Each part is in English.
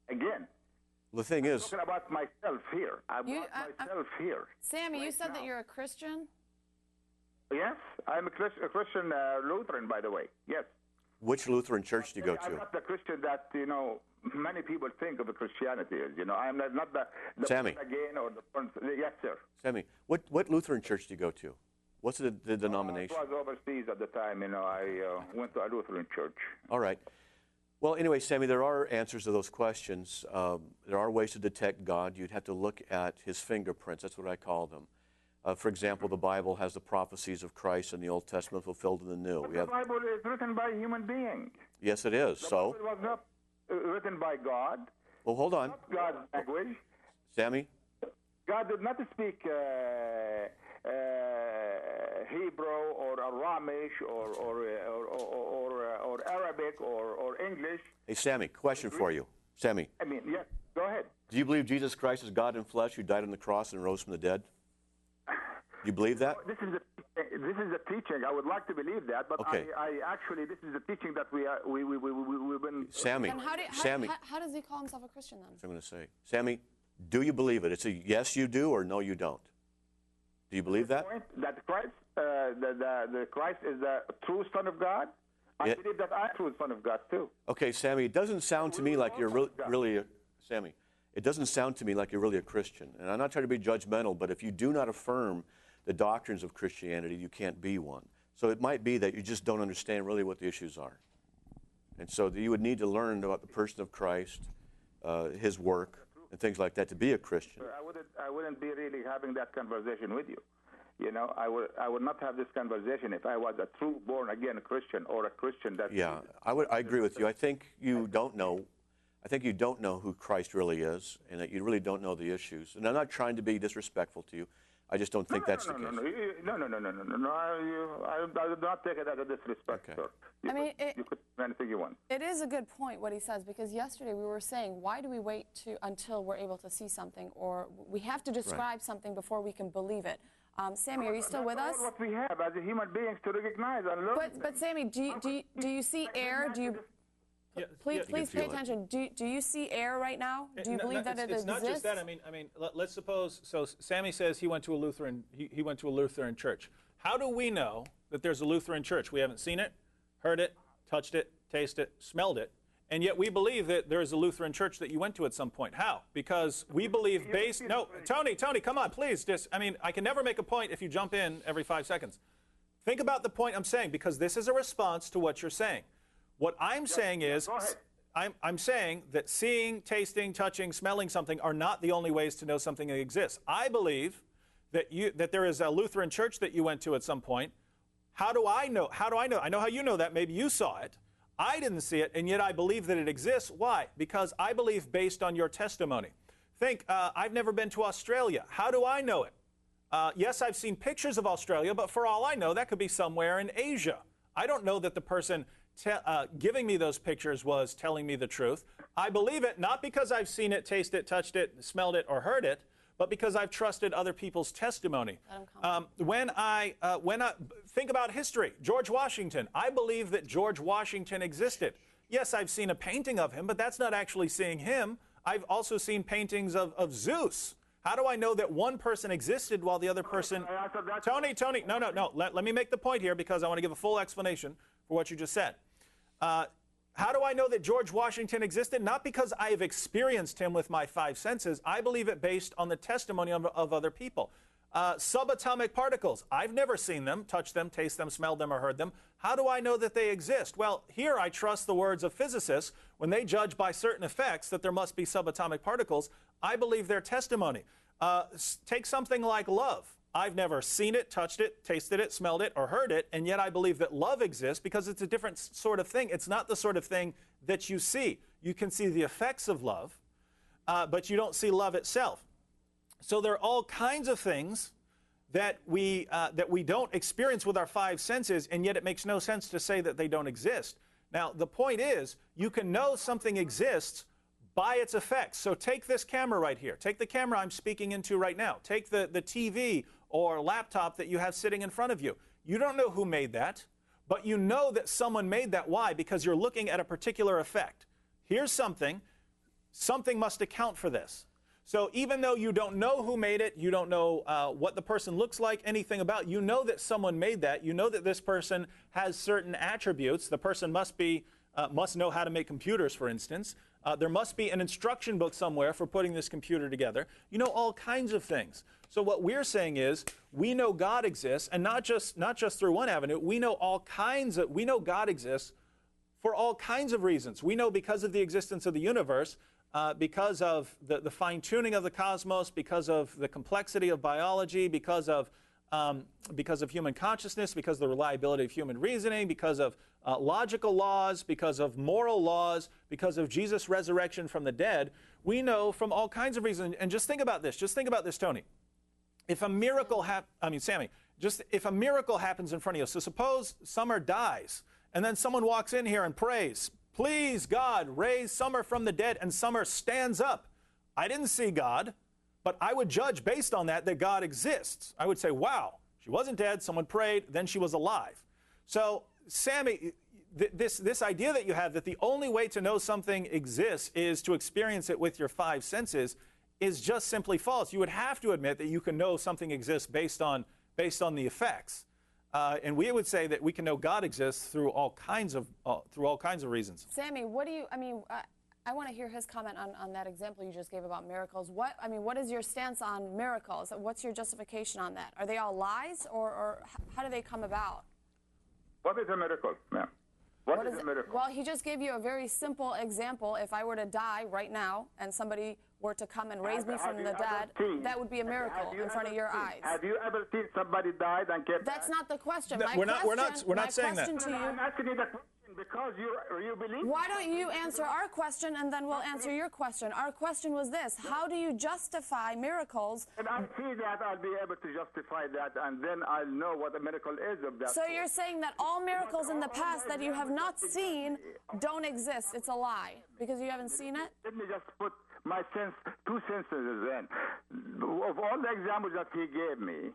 Again. The thing is, I'm talking about myself here. Myself here. Sammy, you said that you're a Christian? Yes, I'm a Christian Lutheran, by the way. Yes. which Lutheran church do you go to? I'm not the Christian that, many people think of Christianity as. I'm not the Sammy. born again or the. Yes, sir. Sammy, what Lutheran church do you go to? What's the denomination? I was overseas at the time. I went to a Lutheran church. All right. Well, anyway, Sammy, there are answers to those questions. There are ways to detect God. You'd have to look at his fingerprints. That's what I call them. For example, the Bible has the prophecies of Christ in the Old Testament fulfilled in the New. But the Bible is written by human beings. Yes, it is. The Bible was not written by God. Well, hold on. Not God's language. Sammy? God did not speak Hebrew or Aramish or Arabic or English. Hey, Sammy, question for you. Sammy. Yes, go ahead. Do you believe Jesus Christ is God in flesh who died on the cross and rose from the dead? Do you believe that? This is the teaching. I would like to believe that, but okay. I actually, this is the teaching that we've been. Sammy. And Sammy. How does he call himself a Christian then? That's what I'm going to say. Sammy, do you believe it? It's a yes, you do, or no, you don't. Do you believe that? That Christ, the Christ is the true Son of God. I believe that I'm true Son of God too. Okay, Sammy. It doesn't sound to me like you're really Sammy. It doesn't sound to me like you're really a Christian. And I'm not trying to be judgmental, but if you do not affirm the doctrines of Christianity, you can't be one. So it might be that you just don't understand really what the issues are. And so you would need to learn about the person of Christ, his work, and things like that to be a Christian. I wouldn't be really having that conversation with you. I would not have this conversation if I was a true born-again Christian or a Christian that... Yeah, I agree with you. I think you don't know. I think you don't know who Christ really is, and that you really don't know the issues. And I'm not trying to be disrespectful to you. I just don't think that's the case. No. I would not take it as a disrespect, okay. Sir. You could do anything you want. It is a good point what he says, because yesterday we were saying, why do we wait until we're able to see something, or we have to describe something before we can believe it? Sammy, are you still with us? That's what we have as human beings to recognize and learn. But Sammy, do you see air? Do you? Please pay attention. Do you see air right now? Do you believe that it exists? It's not just that. I mean, let's suppose. So Sammy says he went to a Lutheran. He went to a Lutheran church. How do we know that there's a Lutheran church? We haven't seen it, heard it, touched it, tasted it, smelled it, and yet we believe that there is a Lutheran church that you went to at some point. How? Because we believe based. No, Tony, come on, please. I can never make a point if you jump in every 5 seconds. Think about the point I'm saying, because this is a response to what you're saying. What I'm saying is, I'm saying that seeing, tasting, touching, smelling something are not the only ways to know something exists. I believe that there is a Lutheran church that you went to at some point. How do I know? I know how you know that. Maybe you saw it. I didn't see it, and yet I believe that it exists. Why? Because I believe based on your testimony. Think, I've never been to Australia. How do I know it? Yes, I've seen pictures of Australia, but for all I know, that could be somewhere in Asia. I don't know that the person giving me those pictures was telling me the truth. I believe it not because I've seen it, tasted it, touched it, smelled it, or heard it, but because I've trusted other people's testimony. When I think about history, George Washington, I believe that George Washington existed. Yes, I've seen a painting of him, but that's not actually seeing him. I've also seen paintings of Zeus. How do I know that one person existed while the other person... Tony, no. Let me make the point here, because I want to give a full explanation for what you just said. How do I know that George Washington existed? Not because I have experienced him with my 5 senses. I believe it based on the testimony of other people. Subatomic particles. I've never seen them, touched them, tasted them, smelled them, or heard them. How do I know that they exist? Well, here I trust the words of physicists. When they judge by certain effects that there must be subatomic particles, I believe their testimony. Take something like love. I've never seen it, touched it, tasted it, smelled it, or heard it, and yet I believe that love exists because it's a different sort of thing. It's not the sort of thing that you see. You can see the effects of love, but you don't see love itself. So there are all kinds of things that we don't experience with our 5 senses, and yet it makes no sense to say that they don't exist. Now, the point is, you can know something exists by its effects. So take this camera right here. Take the camera I'm speaking into right now. Take the TV or laptop that you have sitting in front of you. You don't know who made that, but you know that someone made that. Why? Because you're looking at a particular effect. here's something. Something must account for this. So even though you don't know who made it, you don't know what the person looks like, anything about, you know that someone made that. You know that this person has certain attributes. The person must know how to make computers, for instance. There must be an instruction book somewhere for putting this computer together. You know all kinds of things. So what we're saying is we know God exists, and not just through one avenue. We know God exists for all kinds of reasons. We know because of the existence of the universe, because of the fine-tuning of the cosmos, because of the complexity of biology, because of human consciousness, because of the reliability of human reasoning, because of logical laws, because of moral laws, because of Jesus' resurrection from the dead. We know from all kinds of reasons. And just think about this. Just think about this, Tony. If a miracle Sammy, if a miracle happens in front of you, so suppose Summer dies, and then someone walks in here and prays, "Please, God, raise Summer from the dead," and Summer stands up. I didn't see God, but I would judge based on that God exists. I would say, wow, she wasn't dead, someone prayed, then she was alive. So, Sammy, this idea that you have that the only way to know something exists is to experience it with your five senses is just simply false. You would have to admit that you can know something exists based on the effects. And we would say that we can know God exists through all kinds of reasons. Sammy, I want to hear his comment on that example you just gave about miracles. What is your stance on miracles? What's your justification on that? Are they all lies, or how do they come about? What is a miracle, ma'am? What is a miracle? Well, he just gave you a very simple example. If I were to die right now and somebody were to come and raise me from the dead, that would be a miracle in front of your eyes. Have you ever seen somebody died and kept? That's not the question. No, we're not saying that. I'm asking you the question because you believe. Why don't you answer our question and then we'll answer your question? Our question was this: how do you justify miracles? And I see that I'll be able to justify that, and then I'll know what a miracle is of that. So you're saying that all miracles in the past that you have not seen don't exist. It's a lie because you haven't seen it? Let me just put my two senses in. Of all the examples that he gave me,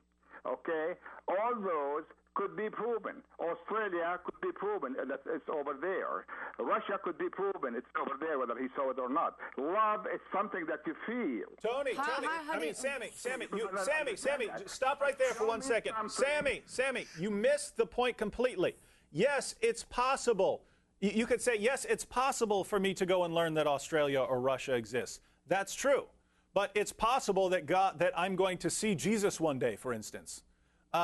okay, all those could be proven. Australia could be proven that it's over there. Russia could be proven it's over there, whether he saw it or not. Love is something that you feel. Tony, Sammy, stop right there for 1 second. Sammy, you missed the point completely. Yes, it's possible. You could say, yes, it's possible for me to go and learn that Australia or Russia exists. That's true. But it's possible that I'm going to see Jesus one day, for instance.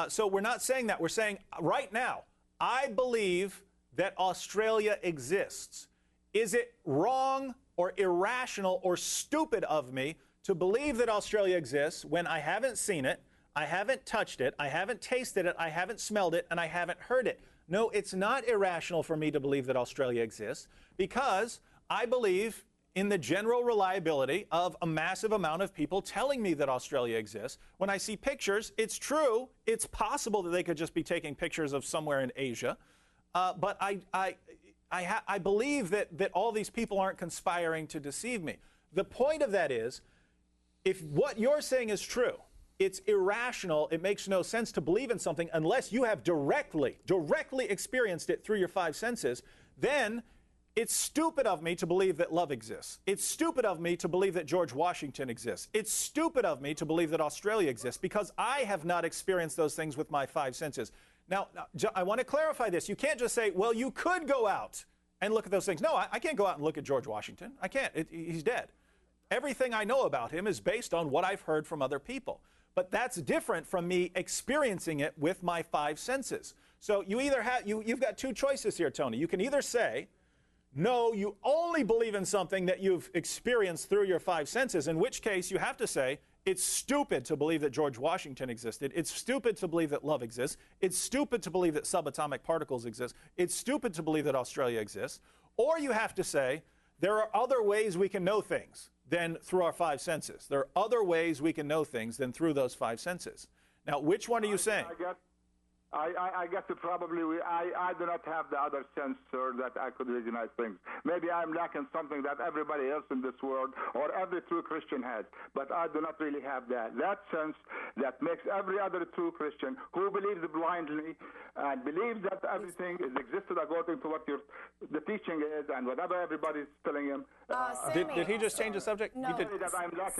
So we're not saying that. We're saying right now, I believe that Australia exists. Is it wrong or irrational or stupid of me to believe that Australia exists when I haven't seen it, I haven't touched it, I haven't tasted it, I haven't smelled it, and I haven't heard it? No, it's not irrational for me to believe that Australia exists because I believe in the general reliability of a massive amount of people telling me that Australia exists. When I see pictures, it's true. It's possible that they could just be taking pictures of somewhere in Asia. But I believe that all these people aren't conspiring to deceive me. The point of that is, if what you're saying is true, it's irrational, it makes no sense to believe in something unless you have directly experienced it through your five senses, then it's stupid of me to believe that love exists. It's stupid of me to believe that George Washington exists. It's stupid of me to believe that Australia exists because I have not experienced those things with my five senses. Now, I want to clarify this. You can't just say, well, you could go out and look at those things. No, I can't go out and look at George Washington. I can't. He's dead. Everything I know about him is based on what I've heard from other people. But that's different from me experiencing it with my five senses. So you either have, you've got two choices here, Tony. You can either say, no, you only believe in something that you've experienced through your five senses, in which case you have to say, it's stupid to believe that George Washington existed. It's stupid to believe that love exists. It's stupid to believe that subatomic particles exist. It's stupid to believe that Australia exists. Or you have to say, there are other ways we can know things than through our five senses. There are other ways we can know things than through those five senses. Now, which one are you saying? I guess I do not have the other sense, sir, that I could recognize things. Maybe I'm lacking something that everybody else in this world or every true Christian has, but I do not really have that. That sense that makes every other true Christian who believes blindly and believes that everything is existed according to what the teaching is and whatever everybody's telling him. Did he just change the subject? No, He did.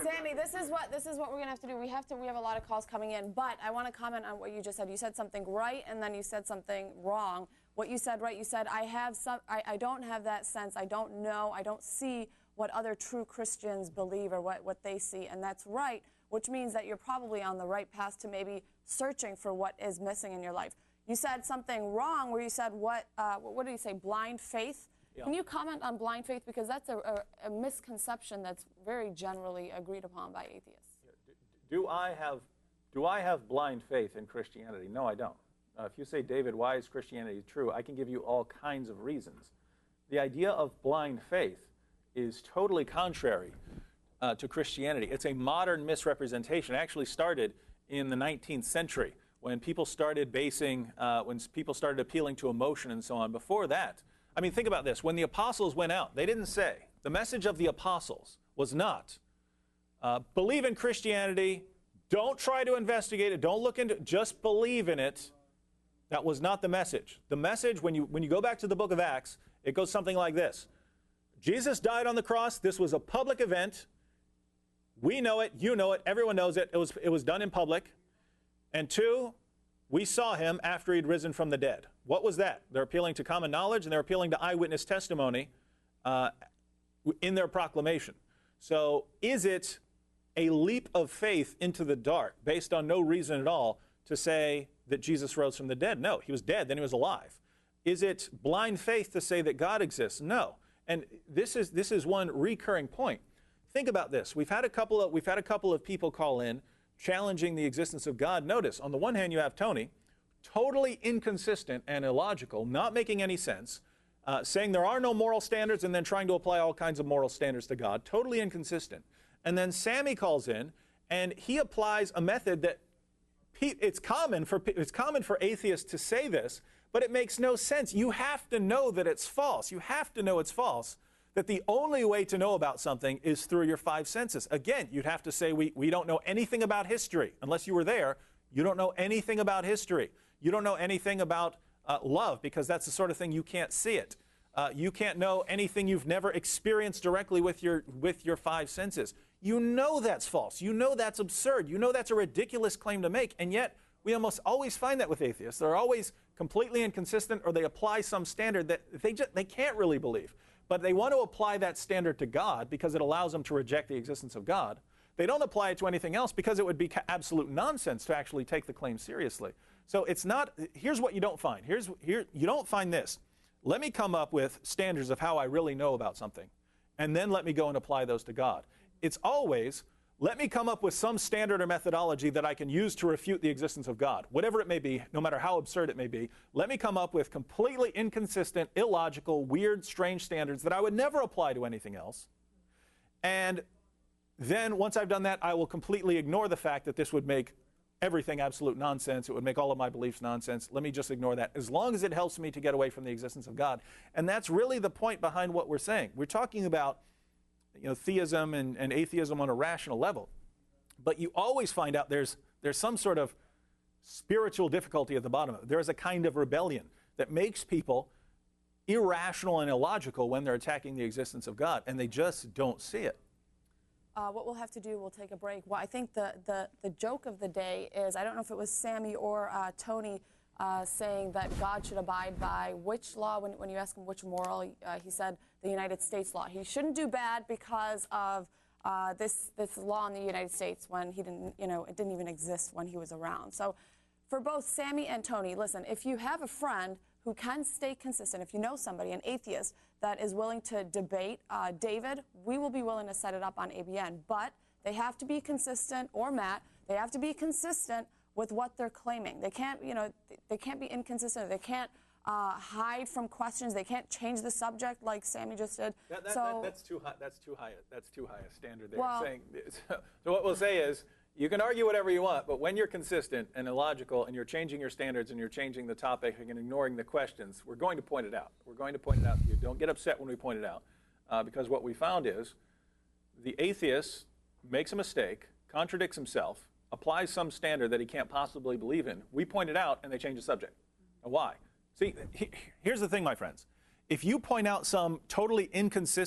Sammy, this is what we're gonna have to do. We have a lot of calls coming in, but I want to comment on what you just said. You said something right, and then you said something wrong. What you said right, you said I don't have that sense. I don't know. I don't see what other true Christians believe or what they see, and that's right, which means that you're probably on the right path to maybe searching for what is missing in your life. You said something wrong where you said what did you say? Blind faith. Yeah. Can you comment on blind faith, because that's a misconception that's very generally agreed upon by atheists. Do I have blind faith in Christianity? No, I don't. If you say, David, why is Christianity true? I can give you all kinds of reasons. The idea of blind faith is totally contrary to Christianity. It's a modern misrepresentation. It actually started in the 19th century when people started appealing to emotion and so on. Before that, I mean, think about this. When the apostles went out, they didn't say, the message of the apostles was not, believe in Christianity, don't try to investigate it, don't look into it, just believe in it. That was not the message. The message, when you go back to the book of Acts, it goes something like this. Jesus died on the cross. This was a public event. We know it. You know it. Everyone knows it. It was done in public. And 2, we saw him after he'd risen from the dead. What was that? They're appealing to common knowledge, and they're appealing to eyewitness testimony in their proclamation. So is it a leap of faith into the dark based on no reason at all to say that Jesus rose from the dead? No, he was dead, then he was alive. Is it blind faith to say that God exists? No. And this is one recurring point. Think about this. We've had a couple of people call in challenging the existence of God. Notice, on the one hand, you have Tony, totally inconsistent and illogical, not making any sense, saying there are no moral standards and then trying to apply all kinds of moral standards to God, totally inconsistent. And then Sammy calls in and he applies a method that it's common for atheists to say this, but it makes no sense. You have to know that it's false. You have to know it's false, that the only way to know about something is through your 5 senses. Again, you'd have to say we don't know anything about history. Unless you were there, you don't know anything about history. You don't know anything about love, because that's the sort of thing you can't see it. You can't know anything you've never experienced directly with your 5 senses. You know that's false. You know that's absurd. You know that's a ridiculous claim to make, and yet we almost always find that with atheists. They're always completely inconsistent, or they apply some standard that they can't really believe. But they want to apply that standard to God because it allows them to reject the existence of God. They don't apply it to anything else because it would be absolute nonsense to actually take the claim seriously. So it's not, here's what you don't find. You don't find this. Let me come up with standards of how I really know about something, and then let me go and apply those to God. It's always, let me come up with some standard or methodology that I can use to refute the existence of God. Whatever it may be, no matter how absurd it may be, let me come up with completely inconsistent, illogical, weird, strange standards that I would never apply to anything else. And then once I've done that, I will completely ignore the fact that this would make everything absolute nonsense. It would make all of my beliefs nonsense. Let me just ignore that, as long as it helps me to get away from the existence of God. And that's really the point behind what we're saying. We're talking about theism and atheism on a rational level. But you always find out there's some sort of spiritual difficulty at the bottom of it. There's a kind of rebellion that makes people irrational and illogical when they're attacking the existence of God, and they just don't see it. What we'll have to do, we'll take a break. Well, I think the joke of the day is, I don't know if it was Sammy or Tony saying that God should abide by which law. When you ask him which moral, he said the United States law. He shouldn't do bad because of this law in the United States when he didn't, it didn't even exist when he was around. So for both Sammy and Tony, listen, if you have a friend who can stay consistent, if you know somebody, an atheist, that is willing to debate David, we will be willing to set it up on ABN. But they have to be consistent, or Matt, they have to be consistent with what they're claiming. They can't, they can't be inconsistent. They can't hide from questions. They can't change the subject like Sammy just did. That's too high. That's too high a standard there. Well, so what we'll say is, You can argue whatever you want, but when you're consistent and illogical and you're changing your standards and you're changing the topic and ignoring the questions, we're going to point it out. We're going to point it out to you. Don't get upset when we point it out, because what we found is the atheist makes a mistake, contradicts himself, applies some standard that he can't possibly believe in. We point it out and they change the subject. And why? See, here's the thing, my friends. If you point out some totally inconsistent